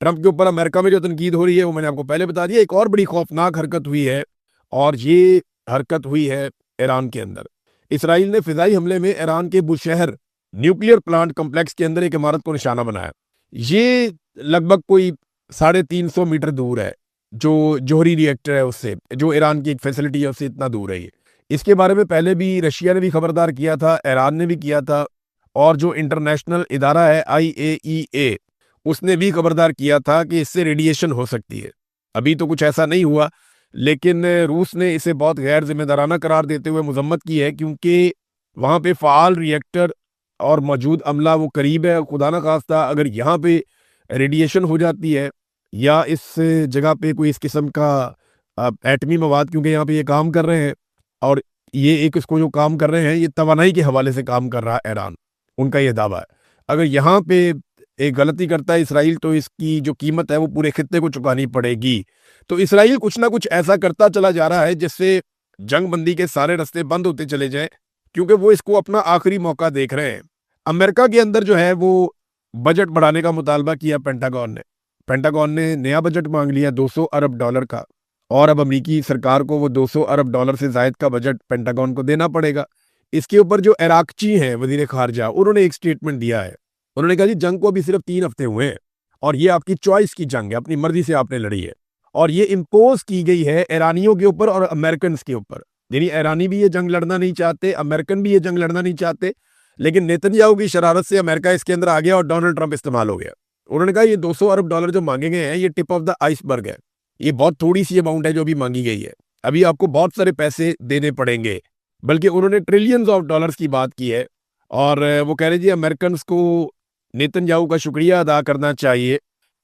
Trump کے اوپر امریکہ میں جو تنقید ہو رہی ہے وہ میں نے آپ کو پہلے بتا دیا. ایک اور بڑی خوفناک حرکت ہوئی ہے اور یہ حرکت ہوئی ہے ایران کے اندر. اسرائیل نے فضائی حملے میں ایران کے بوشہر نیوکلیئر پلانٹ کمپلیکس کے اندر ایک عمارت کو نشانہ بنایا. یہ لگ بھگ کوئی 350 میٹر دور ہے. جو جوہری ری ایکٹر ہے اس سے، جو ایران کی ایک فیسلٹی ہے اس سے اتنا دور ہے یہ. اس کے بارے میں پہلے بھی رشیا نے بھی خبردار کیا تھا، ایران نے بھی کیا تھا، اور جو انٹرنیشنل ادارہ ہے IAEA اس نے بھی خبردار کیا تھا کہ اس سے ریڈیشن ہو سکتی ہے. ابھی تو کچھ ایسا نہیں ہوا، لیکن روس نے اسے بہت غیر ذمہ دارانہ قرار دیتے ہوئے مذمت کی ہے، کیونکہ وہاں پہ فعال ری ایکٹر اور موجود عملہ وہ قریب ہے. خدا نہ خواستہ اگر یہاں پہ ریڈیشن ہو جاتی ہے یا اس جگہ پہ کوئی اس قسم کا ایٹمی مواد، کیونکہ یہاں پہ یہ کام کر رہے ہیں اور یہ ایک اس کو جو کام کر رہے ہیں یہ توانائی کے حوالے سے کام کر رہا ہے ایران، ان کا یہ دعویٰ ہے. اگر یہاں پہ ایک غلطی کرتا ہے اسرائیل تو اس کی جو قیمت ہے وہ پورے خطے کو چکانی پڑے گی. تو اسرائیل کچھ نہ کچھ ایسا کرتا چلا جا رہا ہے جس سے جنگ بندی کے سارے راستے بند ہوتے چلے جائیں، کیونکہ وہ اس کو اپنا آخری موقع دیکھ رہے ہیں. امریکہ کے اندر جو ہے وہ بجٹ بڑھانے کا مطالبہ کیا پینٹاگون نے نیا بجٹ مانگ لیا $200 ارب کا، اور اب امریکی سرکار کو وہ $200 ارب سے زائد کا بجٹ پینٹاگون کو دینا پڑے گا. اس کے اوپر جو عراقچی ہیں وزیر خارجہ، انہوں نے ایک سٹیٹمنٹ دیا ہے. انہوں نے کہا جی جنگ کو ابھی صرف 3 ہفتے ہوئے ہیں اور یہ آپ کی چوائس کی جنگ ہے، اپنی مرضی سے آپ نے لڑی ہے، اور یہ امپوز کی گئی ہے ایرانیوں کے اوپر اور امریکنز کے اوپر. یعنی ایرانی بھی یہ جنگ لڑنا نہیں چاہتے، امریکن بھی یہ جنگ لڑنا نہیں چاہتے، لیکن نیتنیاہو کی شرارت سے امریکہ اس کے اندر آ گیا اور ڈونلڈ ٹرمپ استعمال ہو گیا. انہوں نے کہا یہ $200 ارب جو مانگے گئے ہیں یہ ٹپ آف دا آئس برگ ہے، یہ بہت تھوڑی سی اماؤنٹ ہے جو بھی مانگی گئی ہے، ابھی آپ کو بہت سارے پیسے دینے پڑیں گے. بلکہ انہوں نے ٹریلینز آف ڈالرز کی بات کی ہے، اور وہ کہہ رہے جی امریکنز کو نیتنیاہو کا شکریہ ادا کرنا چاہیے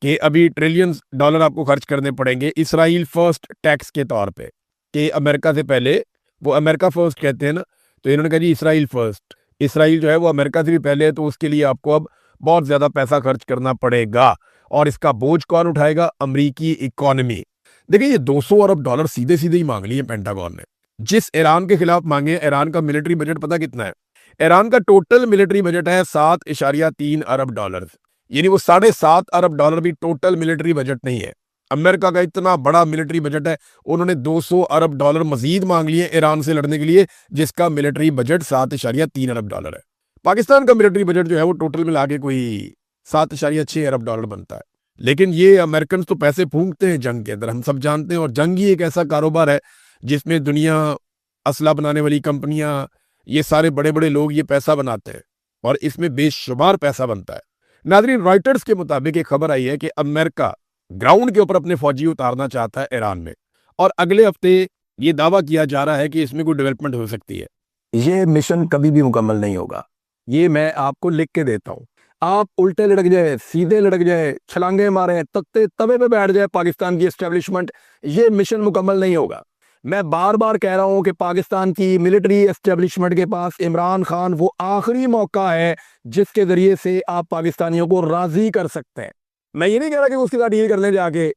کہ ابھی $ٹریلینز آپ کو خرچ کرنے پڑیں گے اسرائیل فرسٹ ٹیکس کے طور پہ، کہ امریکہ سے پہلے، وہ امریکہ فرسٹ کہتے ہیں نا، تو انہوں نے کہا جی اسرائیل فرسٹ، اسرائیل جو ہے وہ امریکہ سے بھی پہلے ہے، تو اس کے لیے آپ کو اب بہت زیادہ پیسہ خرچ کرنا پڑے گا، اور اس کا بوجھ کون اٹھائے گا؟ امریکی اکانومی. دیکھیں یہ $200 ارب سیدھے سیدھے ہی مانگ لیے پینٹاگون نے، جس ایران کے خلاف مانگے. ایران کا ملٹری بجٹ پتہ کتنا ہے؟ ایران کا ٹوٹل ملٹری بجٹ ہے $7.3 ارب، یعنی وہ $7.5 ارب بھی ٹوٹل ملٹری بجٹ نہیں ہے. امریکہ کا اتنا بڑا ملٹری بجٹ ہے، انہوں نے $200 ارب مزید مانگ لیے ایران سے لڑنے کے لیے، جس کا ملٹری بجٹ $7.3 ارب ہے. پاکستان کا ملٹری بجٹ جو ہے وہ ٹوٹل ملا کے کوئی $7.6 ارب بنتا ہے. لیکن یہ امریکنز تو پیسے پھونکتے ہیں جنگ کے اندر، ہم سب جانتے ہیں، اور جنگ ہی ایک ایسا کاروبار ہے جس میں دنیا، اسلحہ بنانے والی کمپنیاں، یہ سارے بڑے بڑے لوگ یہ پیسہ بناتے ہیں، اور اس میں بے شمار پیسہ بنتا ہے. ناظرین رائٹرز کے مطابق ایک خبر آئی ہے کہ امریکہ گراؤنڈ کے اوپر اپنے فوجی اتارنا چاہتا ہے ایران میں، اور اگلے ہفتے یہ دعویٰ کیا جا رہا ہے کہ اس میں کوئی ڈیولپمنٹ ہو سکتی ہے. یہ مشن کبھی بھی مکمل نہیں ہوگا، یہ میں آپ کو لکھ کے دیتا ہوں. آپ الٹے لڑک جائے، سیدھے لڑک جائے، چھلانگے مارے، تختے توے پہ بیٹھ جائے پاکستان کی اسٹیبلشمنٹ، یہ مشن مکمل نہیں ہوگا. میں بار بار کہہ رہا ہوں کہ پاکستان کی ملٹری اسٹیبلشمنٹ کے پاس عمران خان وہ آخری موقع ہے جس کے ذریعے سے آپ پاکستانیوں کو راضی کر سکتے ہیں. میں یہ نہیں کہہ رہا کہ اس کے ساتھ ڈیل کر لیں جا کے،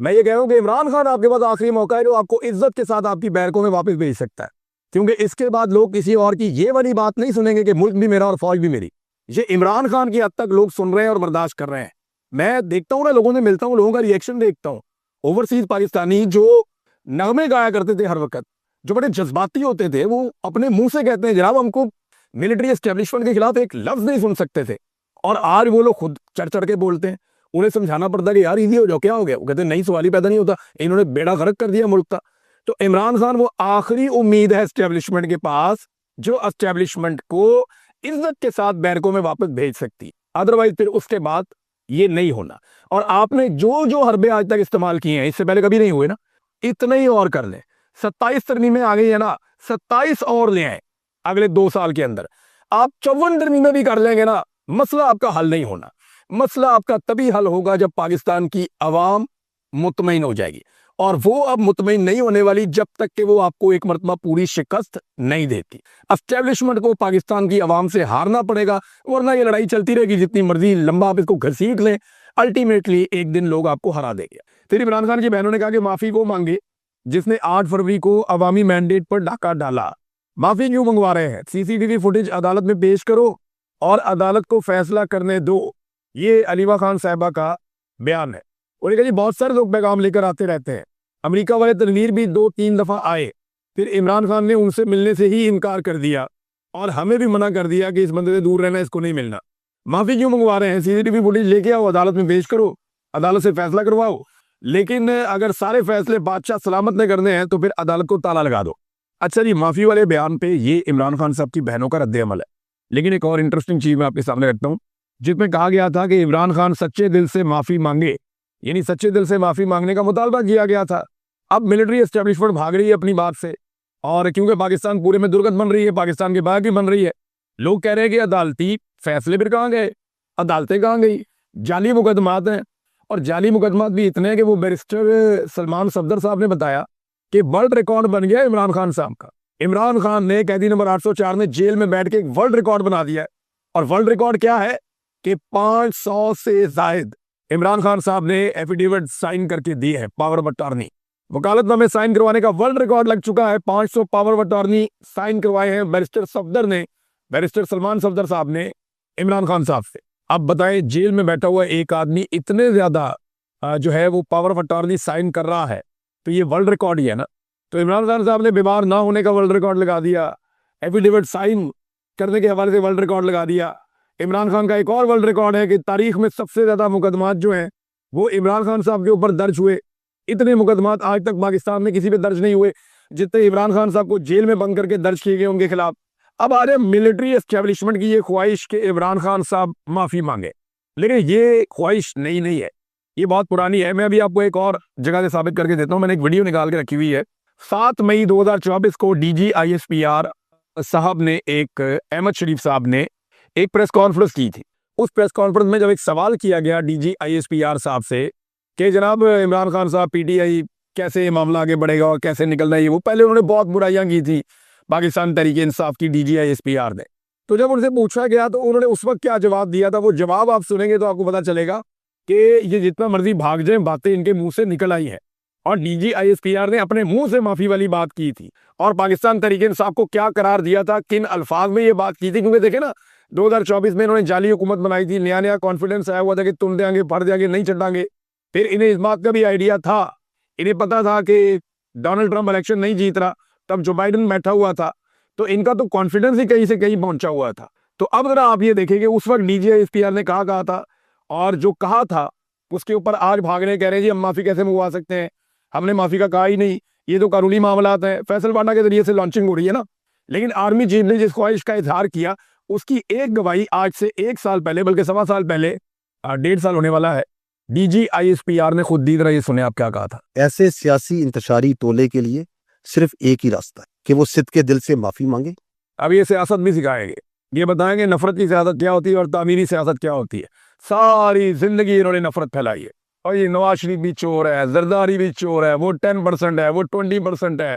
میں یہ کہہ رہا ہوں کہ عمران خان آپ کے پاس آخری موقع ہے جو آپ کو عزت کے ساتھ آپ کی بیرکوں میں واپس بھیج سکتا ہے، کیونکہ اس کے بعد لوگ کسی اور کی یہ والی بات نہیں سنیں گے کہ ملک بھی میرا اور فوج بھی میری. یہ عمران خان کی حد تک لوگ سن رہے ہیں اور برداشت کر رہے ہیں. میں دیکھتا ہوں نا، لوگوں سے ملتا ہوں، لوگوں کا ریئیکشن دیکھتا ہوں. اوورسیز پاکستانی جو نغمے گایا کرتے تھے ہر وقت، جو بڑے جذباتی ہوتے تھے، وہ اپنے منہ سے کہتے ہیں جناب ہم کو ملٹری اسٹیبلشمنٹ کے خلاف ایک لفظ نہیں سن سکتے تھے، اور آج وہ لوگ خود چڑھ چڑھ کے بولتے ہیں. انہیں سمجھانا پڑتا ہے کہ یار ایزی ہو جاؤ، کیا ہو گیا؟ وہ کہتے ہیں نہیں، سوال ہی پیدا نہیں ہوتا، انہوں نے بیڑا غرق کر دیا ملک کا. تو عمران خان وہ آخری امید ہے اسٹیبلشمنٹ کے پاس جو اسٹیبلشمنٹ کو عزت کے ساتھ بیرکوں میں واپس بھیج سکتی، ادروائز پھر اس کے بعد یہ نہیں ہونا. اور آپ نے جو جو حربے آج تک استعمال کیے ہیں، اس سے پہلے کبھی نہیں ہوئے نا، اتنے ہی اور کر لیں. 27 ترمیمیں آ گئی ہے نا، 27 اور لے آئیں اگلے 2 سال کے اندر. آپ 54 ترمیمیں بھی کر لیں گے نا، مسئلہ آپ کا حل نہیں ہونا. مسئلہ آپ کا تبھی حل ہوگا جب پاکستان کی عوام مطمئن ہو جائے گی، اور وہ اب مطمئن نہیں ہونے والی جب تک کہ وہ آپ کو ایک مرتبہ پوری شکست نہیں دیتی. اسٹیبلشمنٹ کو پاکستان کی عوام سے ہارنا پڑے گا، ورنہ یہ لڑائی چلتی رہے گی جتنی مرضی لمبا آپ اس کو گھسیٹ لیں، الٹیمیٹلی ایک دن لوگ آپ کو ہرا دیں گے. پھر عمران خان کی بہنوں نے کہا کہ معافی کو مانگے جس نے 8 فروری کو عوامی مینڈیٹ پر ڈاکہ ڈالا. معافی کیوں منگوا رہے ہیں؟ CCTV فوٹیج عدالت میں پیش کرو اور عدالت کو فیصلہ کرنے دو. یہ علیمہ خان صاحبہ کا بیان ہے. انہوں نے کہا جی بہت سارے لوگ پیغام لے کر آتے رہتے ہیں. امریکہ والے تنویر بھی 2-3 دفعہ آئے, پھر عمران خان نے ان سے ملنے سے ہی انکار کر دیا اور ہمیں بھی منع کر دیا کہ اس بندے سے دور رہنا, اس کو نہیں ملنا. معافی کیوں منگوا رہے ہیں؟ CCTV فوٹیج لے کے آؤ, عدالت میں پیش کرو, عدالت سے فیصلہ کرواؤ. لیکن اگر سارے فیصلے بادشاہ سلامت نے کرنے ہیں تو پھر عدالت کو تالا لگا دو. اچھا جی, معافی والے بیان پہ یہ عمران خان صاحب کی بہنوں کا رد عمل ہے. لیکن ایک اور انٹرسٹنگ چیز میں آپ کے سامنے رکھتا ہوں, جس میں کہا گیا تھا کہ عمران خان سچے دل سے معافی مانگے, یعنی سچے دل سے معافی مانگنے کا مطالبہ کیا گیا تھا. اب ملٹری اسٹیبلشمنٹ بھاگ رہی ہے اپنی بات سے, اور کیونکہ پاکستان پورے میں درگت بن رہی ہے, پاکستان کے باہر بھی بن رہی ہے, لوگ کہہ رہے ہیں کہ عدالتی فیصلے پھر کہاں گئے, عدالتیں کہاں گئی, جعلی مقدمات ہیں. اور جعلی مقدمات بھی اتنے ہیں کہ وہ بیرسٹر سلمان صفدر صاحب نے بتایا کہ ورلڈ ریکارڈ بن گیا عمران خان صاحب کا. عمران خان نے قیدی نمبر 804 میں جیل میں بیٹھ کے ایک ورلڈ ریکارڈ بنا دیا ہے. اور ورلڈ ریکارڈ کیا ہے کہ 500 سے زائد عمران خان صاحب نے ایفیڈیوٹ سائن کر کے دی ہے, پاور آف اٹارنی, وکالت نامے سائن کروانے کا ورلڈ ریکارڈ لگ چکا ہے. 500 پاور آف اٹارنی سائن کروائے ہیں بیرسٹر صفدر نے, بیرسٹر سلمان صفدر صاحب نے عمران خان صاحب سے. اب بتائیں, جیل میں بیٹھا ہوا ایک آدمی اتنے زیادہ جو ہے وہ پاور آف اٹارنی سائن کر رہا ہے, تو یہ ورلڈ ریکارڈ ہی ہے نا. تو عمران خان صاحب نے بیمار نہ ہونے کا ورلڈ ریکارڈ لگا دیا, ایفیڈیوٹ سائن کرنے کے حوالے سے ورلڈ ریکارڈ لگا دیا. عمران خان کا ایک اور ورلڈ ریکارڈ ہے کہ تاریخ میں سب سے زیادہ مقدمات جو ہیں وہ عمران خان صاحب کے اوپر درج ہوئے. اتنے مقدمات آج تک پاکستان میں کسی پہ درج نہیں ہوئے جتنے عمران خان صاحب کو جیل میں بند کر کے درج کیے گئے ان کے خلاف. اب آ رہے ملٹری اسٹیبلشمنٹ کی یہ خواہش کہ عمران خان صاحب معافی مانگے, لیکن یہ خواہش نئی نہیں ہے, یہ بہت پرانی ہے. میں ابھی آپ کو ایک اور جگہ سے ثابت کر کے دیتا ہوں. میں نے ایک ویڈیو نکال کے رکھی ہوئی ہے. 7 مئی 2024 کو DG ISPR صاحب نے احمد شریف صاحب نے ایک پریس کانفرنس کی تھی. اس پریس کانفرنس میں جب ایک سوال کیا گیا DG ISPR صاحب سے کہ جناب عمران خان صاحب PTI کیسے معاملہ آگے بڑھے گا اور کیسے نکلنا ہے, وہ پہلے انہوں نے بہت برائیاں کی تھی پاکستان تحریک انصاف کی DG ISPR نے. تو جب ان سے پوچھا گیا تو انہوں نے اس وقت کیا جواب دیا تھا, وہ جواب آپ سنیں گے تو آپ کو پتا چلے گا کہ یہ جتنا مرضی بھاگ جائیں باتیں ان کے منہ سے نکل آئی ہیں. اور DG ISPR نے اپنے منہ سے معافی والی بات کی تھی, اور پاکستان تحریک انصاف کو کیا قرار دیا تھا, کن الفاظ میں یہ بات کی تھی. کیونکہ دیکھیں نا 2024 میں انہوں نے جعلی حکومت بنائی تھی, نیا کانفیڈنس آیا ہوا تھا کہ تم دیں گے, پڑھ دیں گے, نہیں چٹائیں گے. پھر انہیں اس بات کا بھی آئیڈیا تھا, انہیں پتا تھا کہ ڈونلڈ ٹرمپ الیکشن نہیں جیت رہا, تب جو بائیڈن بیٹھا ہوا تھا, تو ان کا تو کانفیڈنس ہی کہیں سے کہیں پہنچا ہوا تھا. تو اب ذرا آپ یہ دیکھیں کہ اس وقت DG ISPR نے کہا تھا, اور جو کہا تھا اس کے اوپر آج بھاگنے کہہ رہے ہیں جی ہم معافی کیسے منگوا سکتے ہیں, ہم نے معافی کا کہا ہی نہیں, یہ تو قانونی معاملات ہیں, فیصل پانڈا کے ذریعے سے لانچنگ ہو رہی ہے نا. لیکن آرمی چیف نے جس خواہش کا اظہار کیا اس کی ایک گواہی آج سے 1 سال پہلے, بلکہ 1.25 سال پہلے, 1.5 سال ہونے والا ہے, DG ISPR نے خود دی. ذرا یہ سنیں آپ کیا کہا تھا. ایسے سیاسی انتشاری ٹولے کے لیے صرف ایک ہی راستہ ہے کہ وہ صدق کے دل سے معافی مانگے. اب یہ سیاست بھی سکھائیں گے, یہ بتائیں گے نفرت کی سیاست کیا ہوتی ہے اور تعمیری سیاست کیا ہوتی ہے. ساری زندگی انہوں نے نفرت پھیلائی ہے, اور یہ نواز شریف بھی چور ہے, زرداری بھی چور ہے, وہ 10% ہے, وہ 20% ہے,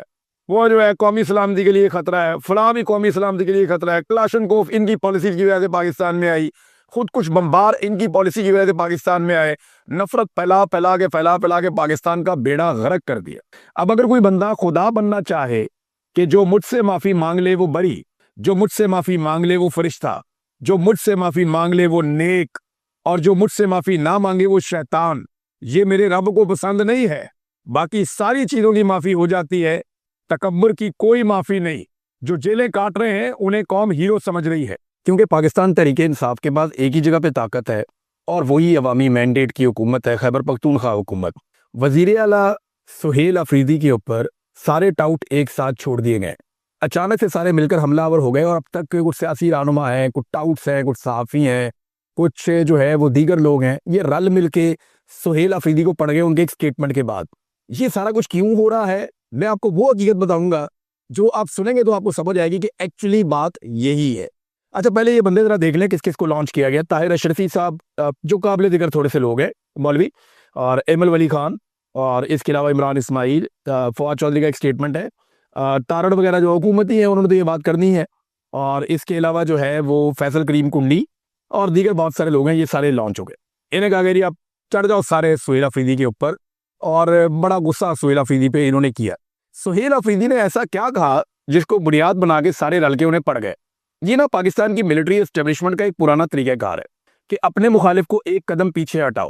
وہ جو ہے قومی سلامتی کے لیے خطرہ ہے, فلاں بھی قومی سلامتی کے لیے خطرہ ہے, کلاشنکوف ان کی پالیسی کی وجہ سے پاکستان میں آئی, خود کچھ بمبار ان کی پالیسی کی وجہ سے پاکستان میں آئے, نفرت پھیلا کے پاکستان کا بیڑا غرق کر دیا. اب اگر کوئی بندہ خدا بننا چاہے کہ جو مجھ سے معافی مانگ لے وہ بری, جو مجھ سے معافی مانگ لے وہ فرشتہ, جو مجھ سے معافی مانگ لے وہ نیک, اور جو مجھ سے معافی نہ مانگے وہ شیطان, یہ میرے رب کو پسند نہیں ہے. باقی ساری چیزوں کی معافی ہو جاتی ہے, تکبر کی کوئی معافی نہیں. جو جیلیں کاٹ رہے ہیں انہیں قوم ہیرو سمجھ رہی ہے, کیونکہ پاکستان تحریک انصاف کے پاس ایک ہی جگہ پہ طاقت ہے, اور وہی عوامی مینڈیٹ کی حکومت ہے, خیبر پختونخوا حکومت. وزیر اعلیٰ سہیل افریدی کے اوپر سارے ٹاؤٹ ایک ساتھ چھوڑ دیے گئے, اچانک سے سارے مل کر حملہ آور ہو گئے, اور اب تک کچھ سیاسی رہنما ہیں, کچھ ٹاؤٹس ہیں, کچھ صحافی ہیں, کچھ جو ہے وہ دیگر لوگ ہیں, یہ رل مل کے سہیل افریدی کو پڑھ گئے ان کے ایک سٹیٹمنٹ کے بعد. یہ سارا کچھ کیوں ہو رہا ہے میں آپ کو وہ حقیقت بتاؤں گا جو آپ سنیں گے تو آپ کو سمجھ آئے گی کہ ایکچولی بات یہی ہے. اچھا پہلے یہ بندے ذرا دیکھ لیں کس کس کو لانچ کیا گیا. طاہر اشرفی صاحب جو قابل ذکر تھوڑے سے لوگ ہیں, مولوی, اور ایمل ولی خان, اور اس کے علاوہ عمران اسماعیل, فواد چودھری کا ایک سٹیٹمنٹ ہے, تارڑ وغیرہ جو حکومتی ہیں انہوں نے تو یہ بات کرنی ہے, اور اس کے علاوہ جو ہے وہ فیصل کریم کنڈی اور دیگر بہت سارے لوگ ہیں, یہ سارے لانچ ہو گئے. انہیں کہا کہ آپ چڑھ جاؤ سارے سہیل افریدی کے اوپر, اور بڑا غصہ سہیل افریدی پہ انہوں نے کیا. سہیل افریدی نے ایسا کیا کہا جس کو بنیاد بنا کے سارے رل کے انہیں پڑ گئے. یہ نا پاکستان کی ملٹری اسٹیبلشمنٹ کا ایک پرانا طریقہ کار ہے کہ اپنے مخالف کو ایک قدم پیچھے ہٹاؤ,